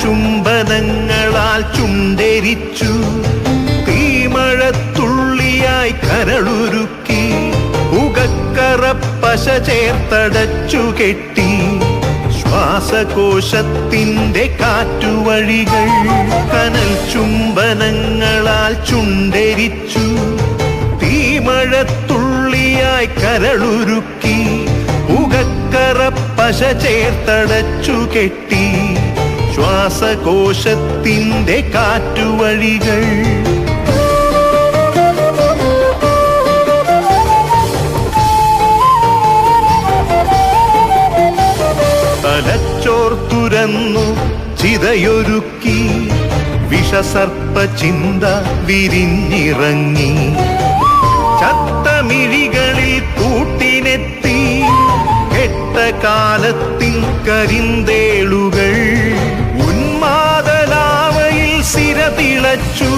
ചുംബനങ്ങളാൽ ചുണ്ടെരിച്ചു, തീമഴത്തുള്ളിയായി കരളുരുക്കി, ഉകക്കറപ്പശ ചേർത്തടച്ചു കെട്ടി, ശ്വാസകോശത്തിന്റെ കാറ്റുവഴികൾ. കനൽ ചുംബനങ്ങളാൽ ചുണ്ടെരിച്ചു, തീമഴത്തുള്ളിയായി കരളുരുക്കി, ഉകക്കറപ്പശ ചേർത്തടച്ചു കെട്ടി, ശ്വാസകോശത്തിന്റെ കാറ്റുവഴികൾ. തലച്ചോർ തുരന്നു ചിതയൊരുക്കി, വിഷസർപ്പ ചിന്ത വിരിഞ്ഞിറങ്ങി, ചത്തമിഴികളിൽ കൂട്ടിനെത്തി, കെട്ട കാലത്തിൻ കരിന്തേളുകൾ. ഉന്മാദലാവയിൽ സിരതിളച്ചു,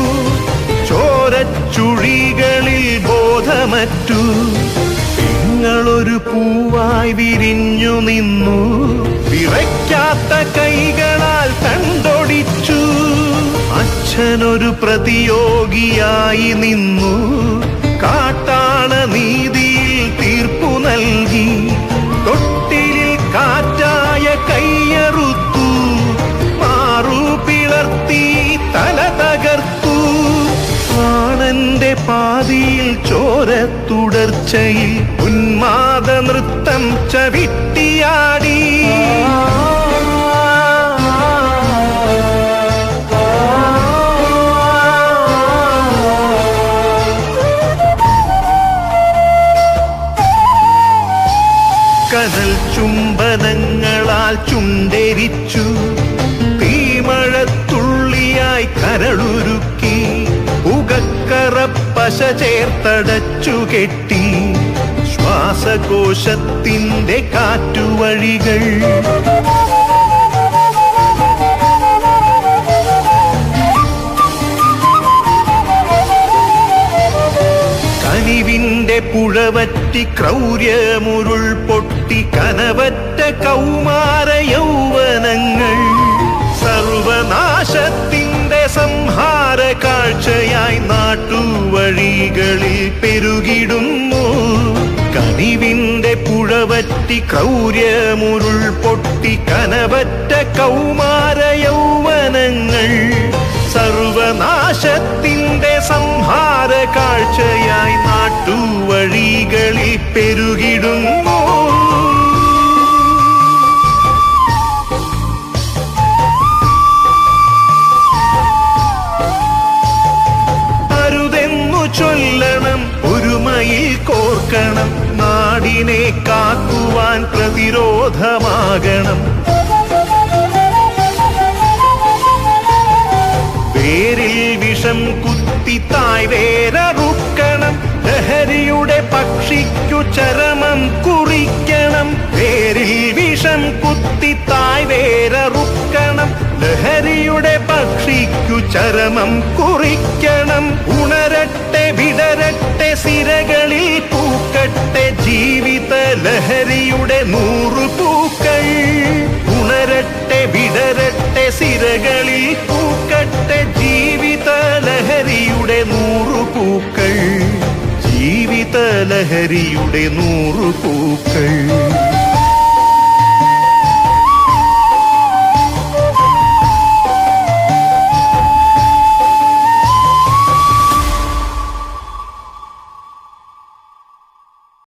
ചോരച്ചുഴികളിൽ ബോധമറ്റു, നിങ്ങളൊരു പൂവായി വിരിഞ്ഞു നിന്നു, വിറയ്ക്കാത്ത കൈകളാൽ തണ്ടൊടിച്ചു. അച്ഛനൊരു പ്രതിയോഗിയായി നിന്നു, കാട്ടാള നീതിയിൽ തീർപ്പു നൽകി, തൊട്ടിലിൽ കാറ്റായ കയ്യറുത്തു, മാറു പിളർത്തി തല തകർത്തു. പ്രാണന്റെ പാതിയിൽ ചോരത്തുടർച്ചയിൽ ഉന്മാദ നൃത്തം ചവിട്ടിയാടി. കനൽ ചുംബനങ്ങളാൽ ചുണ്ടെരിച്ചു, തീമഴത്തുള്ളിയായി കരളുരുക്കി, ഉകക്കറപ്പശ ചേർത്തടച്ചു കെട്ടി, ശ്വാസകോശത്തിന്റെ കാറ്റുവഴികൾ. കനിവിന്റെ പുഴവറ്റി ക്രൗര്യമുരുൾ പൊട്ടി, കനവറ്റ കൗമാര യൗവനങ്ങൾ സർവനാശത്തിന്റെ സംഹാര കാഴ്ചയായി നാട്ടുവഴികളിൽ പെരുകിടുന്നു. കനിവിന്റെ പുഴവറ്റി ക്രൗര്യമുരുൾ പൊട്ടി, കനവറ്റ കൗമാര യൗവനങ്ങൾ സർവനാശത്തിന്റെ സംഹാര കാഴ്ചയായി നാട്ടുവഴികളിൽ പെരുകിടുന്നു. അരുതെന്നു ചൊല്ലണം, ഒരുമയിൽ കോർക്കണം, നാടിനെ കാക്കുവാൻ പ്രതിരോധമാകണം. വേരിൽ വിഷം കുത്തി തായ് വേരറുക്കണം, ലഹരിയുടെ പക്ഷിക്കു ചരമം കുറിക്കണം. വേരിൽ വിഷം കുത്തി തായ് വേരറുക്കണം, ലഹരിയുടെ പക്ഷിക്കു ചരമം കുറിക്കണം. ഉണരട്ടെ വിടരട്ടെ സിരകളിൽ പൂക്കട്ടെ, ജീവിത ലഹരിയുടെ 100 പൂക്കൾ. ഉണരട്ടെ വിടരട്ടെ സിരകളിൽ പൂക്കട്ടെ, ജീവിത ലഹരിയുടെ 100 പൂക്കൾ. ജീവിത ലഹരിയുടെ 100 പൂക്കൾ.